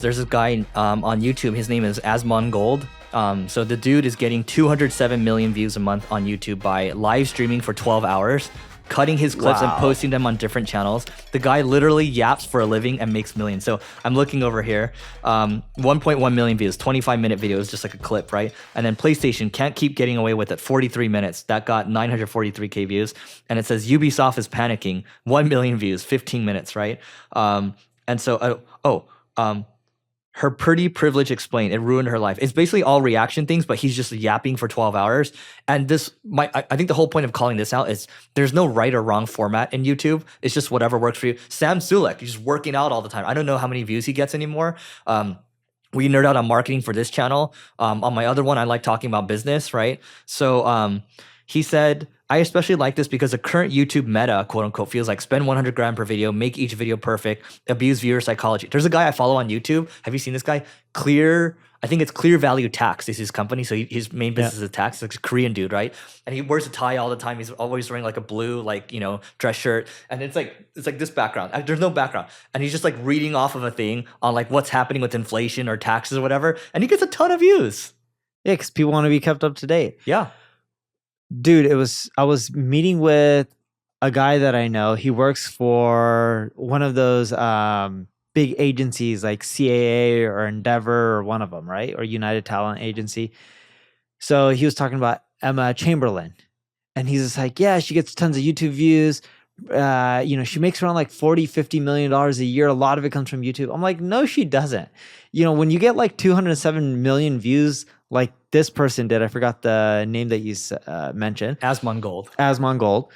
There's this guy on YouTube. His name is 𝗙𝗛𝗡𝗗𝗚. So the dude is getting 207 million views a month on YouTube by live streaming for 12 hours, cutting his clips and posting them on different channels. The guy literally yaps for a living and makes millions. So I'm looking over here, 1.1 million views, 25-minute videos, just like a clip, right? And then PlayStation can't keep getting away with it, 43 minutes. That got 943K views. And it says Ubisoft is panicking, 1 million views, 15 minutes, right? Her pretty privilege explained, it ruined her life. It's basically all reaction things, but he's just yapping for 12 hours. And I think the whole point of calling this out is there's no right or wrong format in YouTube. It's just whatever works for you. Sam Sulek, he's just working out all the time. I don't know how many views he gets anymore. We nerd out on marketing for this channel. On my other one, I like talking about business, right? So he said, I especially like this because the current YouTube meta, quote unquote, feels like spend 100 grand per video, make each video perfect, abuse viewer psychology. There's a guy I follow on YouTube. Have you seen this guy? I think it's Clear Value Tax is his company. So his main business is tax. It's a Korean dude, right? And he wears a tie all the time. He's always wearing like a blue, dress shirt. And it's like this background. There's no background. And he's just like reading off of a thing on like what's happening with inflation or taxes or whatever. And he gets a ton of views. Yeah, because people want to be kept up to date. Yeah. Dude, I was meeting with a guy that I know. He works for one of those big agencies like CAA or Endeavor or one of them, right? Or United Talent Agency. So he was talking about Emma Chamberlain. And he's just like, yeah, she gets tons of YouTube views. She makes around like $40-50 million a year. A lot of it comes from YouTube. I'm like, no, she doesn't. When you get like 207 million views, like this person did, I forgot the name that you mentioned. 𝗙𝗛𝗡𝗗𝗚.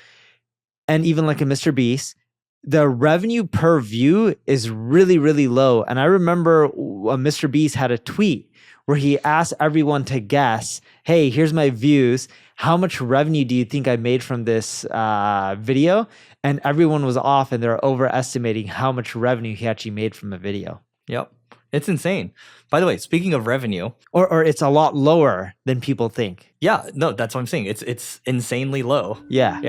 And even like a Mr. Beast, the revenue per view is really, really low. And I remember Mr. Beast had a tweet where he asked everyone to guess, hey, here's my views. How much revenue do you think I made from this video? And everyone was off and they're overestimating how much revenue he actually made from a video. Yep. It's insane. By the way, speaking of revenue, or it's a lot lower than people think. Yeah, no, that's what I'm saying. It's insanely low. Yeah.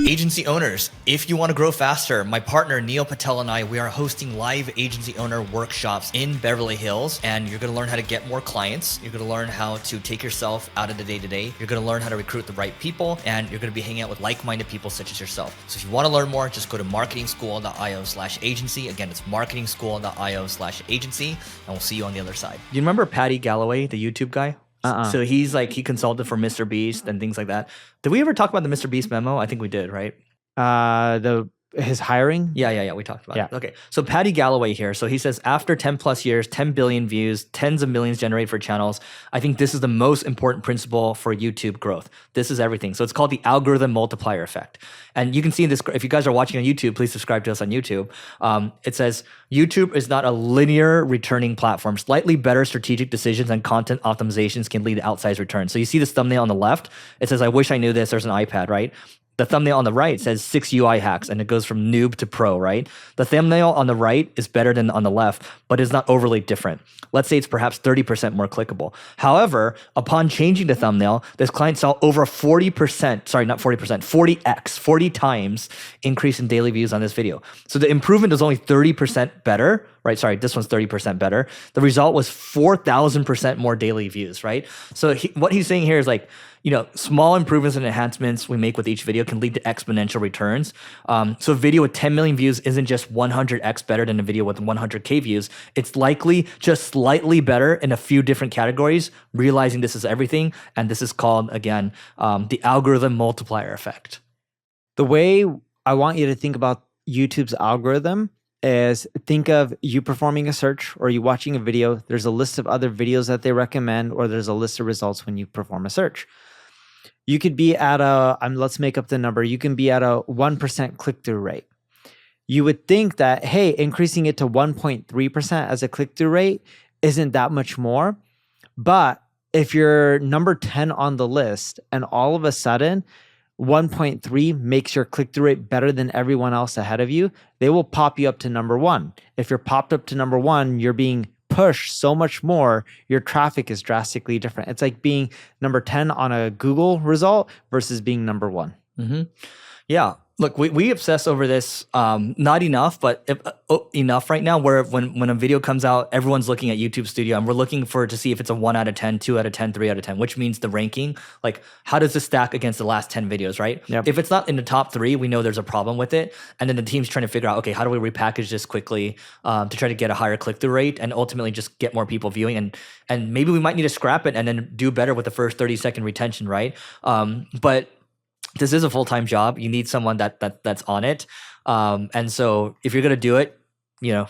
Agency owners, if you want to grow faster, my partner Neil Patel and I, we are hosting live agency owner workshops in Beverly Hills, and you're going to learn how to get more clients. You're going to learn how to take yourself out of the day-to-day. You're going to learn how to recruit the right people, and you're going to be hanging out with like-minded people such as yourself. So if you want to learn more, just go to marketingschool.io/agency. Again, it's marketingschool.io/agency, and we'll see you on the other side. You remember Patty Galloway, the YouTube guy? So he consulted for Mr. Beast and things like that. Did we ever talk about the Mr. Beast memo? I think we did, right? His hiring? Yeah. We talked about it. Okay. So Patty Galloway here. So he says, after 10 plus years, 10 billion views, tens of millions generated for channels, I think this is the most important principle for YouTube growth. This is everything. So it's called the algorithm multiplier effect. And you can see this, if you guys are watching on YouTube, please subscribe to us on YouTube. It says, YouTube is not a linear returning platform. Slightly better strategic decisions and content optimizations can lead to outsized returns. So you see this thumbnail on the left. It says, I wish I knew this. There's an iPad, right? The thumbnail on the right says 6 UI hacks, and it goes from noob to pro, right? The thumbnail on the right is better than on the left, but is not overly different. Let's say it's perhaps 30% more clickable. However, upon changing the thumbnail, this client saw over 40 times increase in daily views on this video. So the improvement was only 30% better, right? Sorry, this one's 30% better. The result was 4,000% more daily views, right? So what he's saying here is like, small improvements and enhancements we make with each video can lead to exponential returns. So a video with 10 million views isn't just 100x better than a video with 100K views. It's likely just slightly better in a few different categories, realizing this is everything. And this is called, again, the algorithm multiplier effect. The way I want you to think about YouTube's algorithm is think of you performing a search or you watching a video. There's a list of other videos that they recommend, or there's a list of results when you perform a search. You could be at let's make up the number. You can be at a 1% click-through rate. You would think that, hey, increasing it to 1.3% as a click-through rate isn't that much more. But if you're number 10 on the list and all of a sudden 1.3 makes your click-through rate better than everyone else ahead of you, they will pop you up to number 1. If you're popped up to number 1, you're being push so much more, your traffic is drastically different. It's like being number 10 on a Google result versus being number 1. Yeah. Look, we obsess over this, not enough, but enough right now where when a video comes out, everyone's looking at YouTube Studio and we're looking to see if it's a 1 out of 10, 2 out of 10, 3 out of 10, which means the ranking, like how does this stack against the last 10 videos, right? Yep. If it's not in the top 3, we know there's a problem with it. And then the team's trying to figure out, okay, how do we repackage this quickly to try to get a higher click-through rate and ultimately just get more people viewing. And maybe we might need to scrap it and then do better with the first 30-second retention, right? But this is a full-time job. You need someone that's on it. And so if you're going to do it,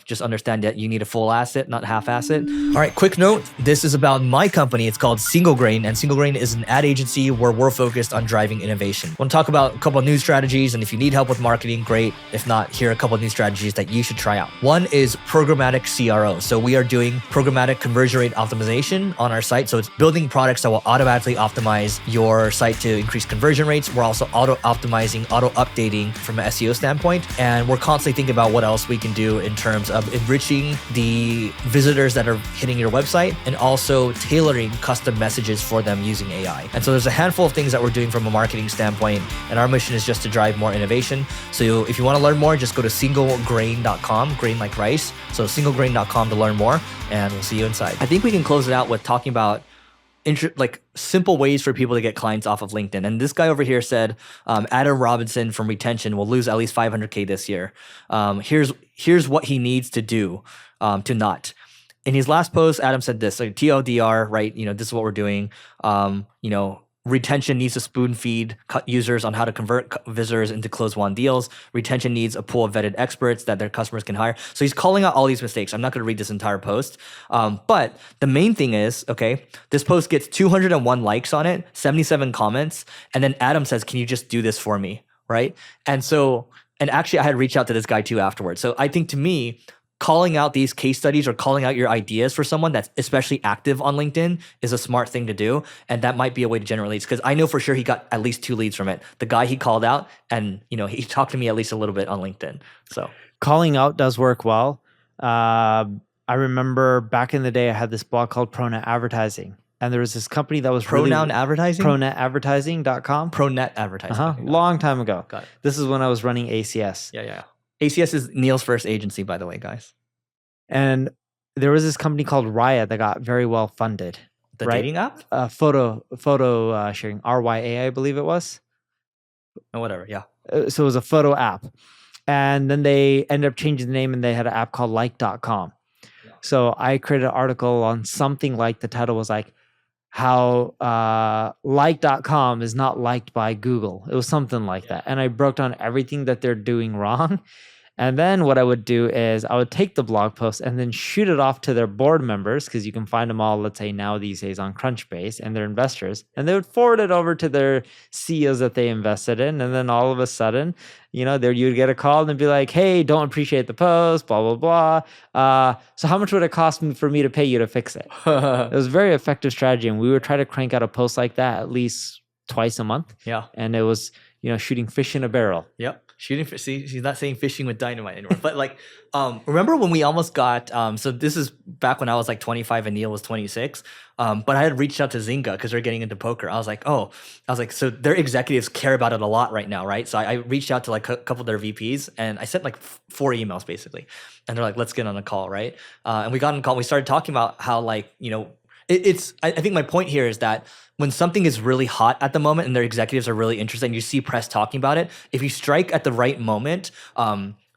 just understand that you need a full asset, not half asset. All right, quick note. This is about my company. It's called Single Grain, and Single Grain is an ad agency where we're focused on driving innovation. I want to talk about a couple of new strategies, and if you need help with marketing, great. If not, here are a couple of new strategies that you should try out. One is programmatic CRO. So we are doing programmatic conversion rate optimization on our site. So it's building products that will automatically optimize your site to increase conversion rates. We're also auto-optimizing, auto-updating from an SEO standpoint, and we're constantly thinking about what else we can do in terms of enriching the visitors that are hitting your website and also tailoring custom messages for them using AI. And so there's a handful of things that we're doing from a marketing standpoint, and our mission is just to drive more innovation. So if you want to learn more, just go to singlegrain.com, grain like rice. So singlegrain.com to learn more, and we'll see you inside. I think we can close it out with talking about simple ways for people to get clients off of LinkedIn. And this guy over here said, Adam Robinson from retention will lose at least 500K this year. Here's what he needs to do to not. In his last post, Adam said this, like TLDR, right? This is what we're doing. Retention needs to spoon feed users on how to convert visitors into close-won deals. Retention needs a pool of vetted experts that their customers can hire. So he's calling out all these mistakes. I'm not going to read this entire post. But the main thing is, okay, this post gets 201 likes on it, 77 comments. And then Adam says, can you just do this for me, right? And actually I had reached out to this guy too afterwards. So I think to me, calling out these case studies or calling out your ideas for someone that's especially active on LinkedIn is a smart thing to do. And that might be a way to generate leads, because I know for sure he got at least 2 leads from it. The guy he called out, and he talked to me at least a little bit on LinkedIn. So calling out does work well. I remember back in the day, I had this blog called Pronet Advertising. And there was this company that was Pronoun Advertising? Pronetadvertising.com. Pronet Advertising. Okay, long time ago. Got it. This is when I was running ACS. Yeah. ACS is Neil's first agency, by the way, guys. And there was this company called Raya that got very well funded. The dating app? Photo sharing, RYA, I believe it was. Oh, whatever, yeah. So it was a photo app. And then they ended up changing the name, and they had an app called like.com. Yeah. So I created an article on something like, the title was like, how like.com is not liked by Google. It was something like that. And I broke down everything that they're doing wrong. And then what I would do is I would take the blog post and then shoot it off to their board members, because you can find them all, let's say now these days, on Crunchbase, and their investors. And they would forward it over to their CEOs that they invested in. And then all of a sudden, there you'd get a call and be like, hey, don't appreciate the post, blah, blah, blah. So how much would it cost me for me to pay you to fix it? It was a very effective strategy. And we would try to crank out a post like that at least twice a month. Yeah. And it was, shooting fish in a barrel. Yep. Shooting fish. See, she's not saying fishing with dynamite anymore. But remember when we almost got, so this is back when I was like 25 and Neil was 26. But I had reached out to Zynga because they're getting into poker. I was like, so their executives care about it a lot right now, right? So I reached out to like a couple of their VPs, and I sent like 4 emails basically. And they're like, let's get on a call, right? And we got on a call. We started talking about how I think my point here is that when something is really hot at the moment and their executives are really interested and you see press talking about it, if you strike at the right moment,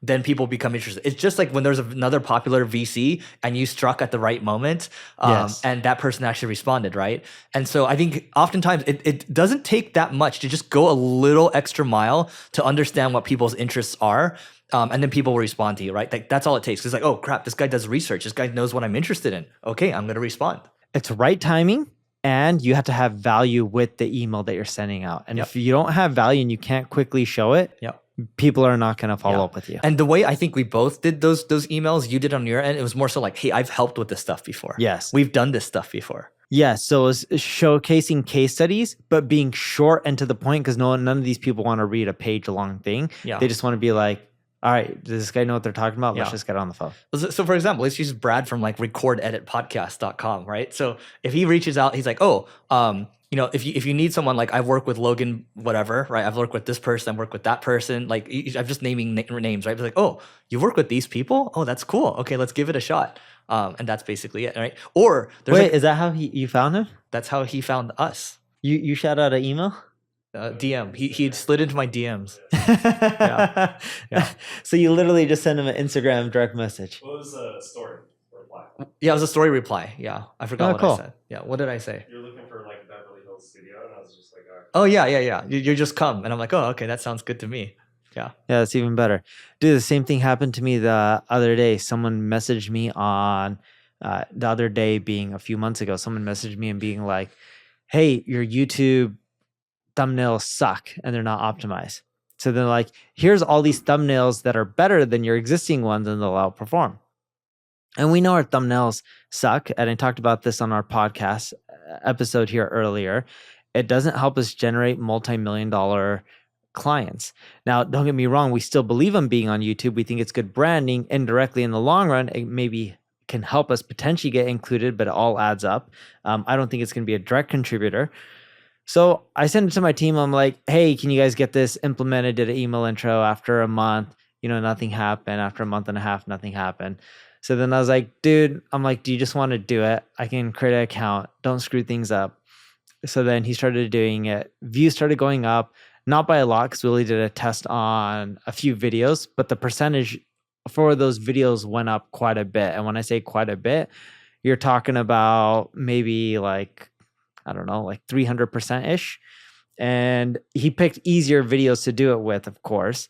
then people become interested. It's just like when there's another popular VC and you struck at the right moment, yes, and that person actually responded, right? And so I think oftentimes it doesn't take that much to just go a little extra mile to understand what people's interests are. And then people will respond to you, right? Like that's all it takes. It's like, oh crap, this guy does research. This guy knows what I'm interested in. Okay, I'm going to respond. It's right timing, and you have to have value with the email that you're sending out. And if you don't have value and you can't quickly show it, people are not going to follow up with you. And the way I think we both did those emails, you did on your end, it was more so like, hey, I've helped with this stuff before. Yes. We've done this stuff before. Yes. So it's showcasing case studies, but being short and to the point, because none of these people want to read a page-long thing. Yeah. They just want to be like, all right, does this guy know what they're talking about? Let's just get on the phone. So for example, let's use Brad from like recordeditpodcast.com, right? So if he reaches out, he's like, you know, if you need someone, like I've worked with Logan, whatever, right? I've worked with this person, I've worked with that person. Like I'm just naming names, right? It's like, oh, you've worked with these people? Oh, that's cool. Okay, let's give it a shot. And that's basically it, right? Or wait, is that how you found him? That's how he found us. You shout out an email? DM. He slid into my DMs. Yeah. So you literally just send him an Instagram direct message. What was the story reply? Yeah, it was a story reply. Yeah, I forgot what cool. I said. Yeah, what did I say? You're looking for like Beverly Hills studio, and I was just like, oh yeah. You just come, and I'm like, oh, okay, that sounds good to me. Yeah. Yeah, that's even better. Dude, the same thing happened to me the other day. Someone messaged me on the other day, being a few months ago. Someone messaged me and being like, "Hey, your YouTube thumbnails suck and they're not optimized." So they're like, here's all these thumbnails that are better than your existing ones and they'll outperform. And we know our thumbnails suck. And I talked about this on our podcast episode here earlier. It doesn't help us generate multi-million-dollar clients. Now, don't get me wrong. We still believe in being on YouTube. We think it's good branding. Indirectly in the long run, it maybe can help us potentially get included, but it all adds up. I don't think it's going to be a direct contributor. So I sent it to my team. I'm like, hey, can you guys get this implemented? Did an email intro. After a month, nothing happened. After a month and a half, nothing happened. So then I was like, dude, I'm like, do you just want to do it? I can create an account. Don't screw things up. So then he started doing it. Views started going up, not by a lot because we only did a test on a few videos, but the percentage for those videos went up quite a bit. And when I say quite a bit, you're talking about maybe like, I don't know, like 300%-ish. And he picked easier videos to do it with, of course.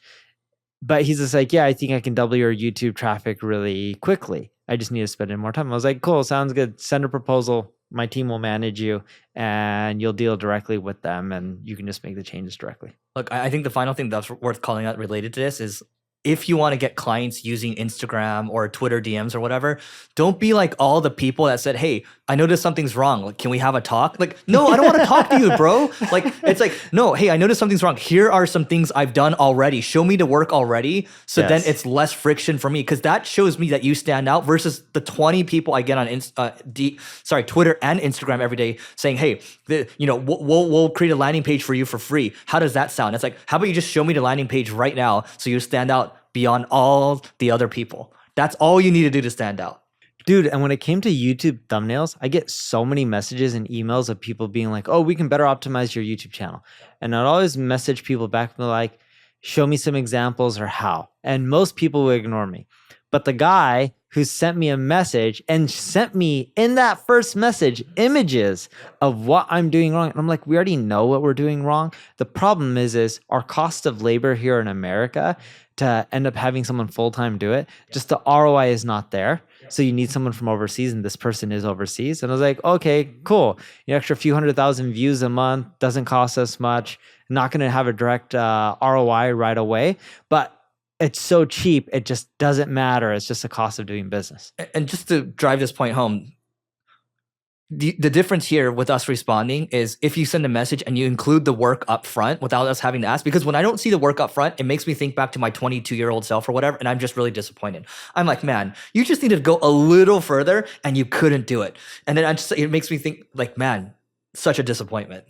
But he's just like, yeah, I think I can double your YouTube traffic really quickly. I just need to spend in more time. I was like, cool, sounds good. Send a proposal. My team will manage you and you'll deal directly with them and you can just make the changes directly. Look, I think the final thing that's worth calling out related to this is if you want to get clients using Instagram or Twitter DMs or whatever, don't be like all the people that said, hey, I noticed something's wrong. Like, can we have a talk? Like, no, I don't want to talk to you, bro. Like, it's like, no, hey, I noticed something's wrong. Here are some things I've done already. Show me the work already. So then it's less friction for me. Because that shows me that you stand out versus the 20 people I get on Twitter and Instagram every day saying, hey, we'll create a landing page for you for free. How does that sound? It's like, how about you just show me the landing page right now so you stand out beyond all the other people. That's all you need to do to stand out. Dude, and when it came to YouTube thumbnails, I get so many messages and emails of people being like, oh, we can better optimize your YouTube channel. And I'd always message people back and be like, show me some examples or how. And most people would ignore me. But the guy who sent me a message and sent me in that first message images of what I'm doing wrong. And I'm like, we already know what we're doing wrong. The problem is our cost of labor here in America to end up having someone full-time do it, just the ROI is not there. So you need someone from overseas and this person is overseas. And I was like, okay, cool. An extra few 100,000 views a month doesn't cost us much. Not going to have a direct ROI right away, but it's so cheap. It just doesn't matter. It's just the cost of doing business. And just to drive this point home, the difference here with us responding is if you send a message and you include the work up front without us having to ask, because when I don't see the work up front, it makes me think back to my 22-year-old self or whatever, and I'm just really disappointed. I'm like, man, you just needed to go a little further and you couldn't do it. And then it makes me think like, man, such a disappointment.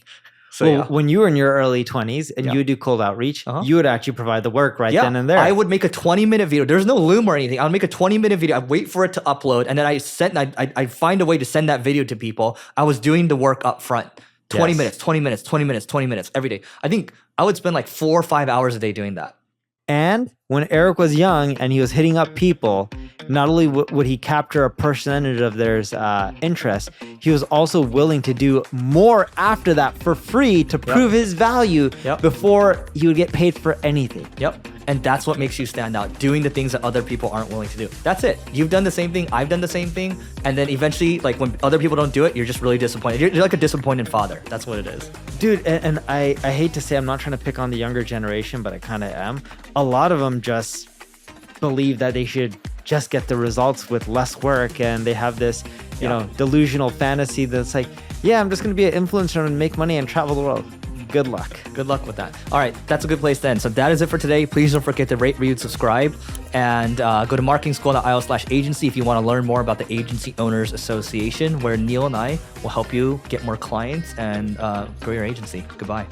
So when you were in your early 20s and you would do cold outreach, you would actually provide the work then and there. I would make a 20-minute video. There's no Loom or anything. I would make a 20-minute video. I'd wait for it to upload. And then I'd find a way to send that video to people. I was doing the work up front. 20 minutes, 20 minutes, 20 minutes, 20 minutes every day. I think I would spend like 4 or 5 hours a day doing that. And when Eric was young and he was hitting up people, not only would he capture a percentage of their interest, he was also willing to do more after that for free to prove his value before he would get paid for anything. Yep. And that's what makes you stand out, doing the things that other people aren't willing to do. That's it. You've done the same thing. I've done the same thing. And then eventually, like when other people don't do it, you're just really disappointed. You're like a disappointed father. That's what it is. Dude, and I hate to say I'm not trying to pick on the younger generation, but I kind of am. A lot of them just believe that they should just get the results with less work. And they have this, delusional fantasy that's like, yeah, I'm just going to be an influencer and make money and travel the world. Good luck. Good luck with that. All right, that's a good place then. So that is it for today. Please don't forget to rate, review, subscribe, and go to marketingschool.io/agency if you want to learn more about the Agency Owners Association, where Neil and I will help you get more clients and grow your agency. Goodbye.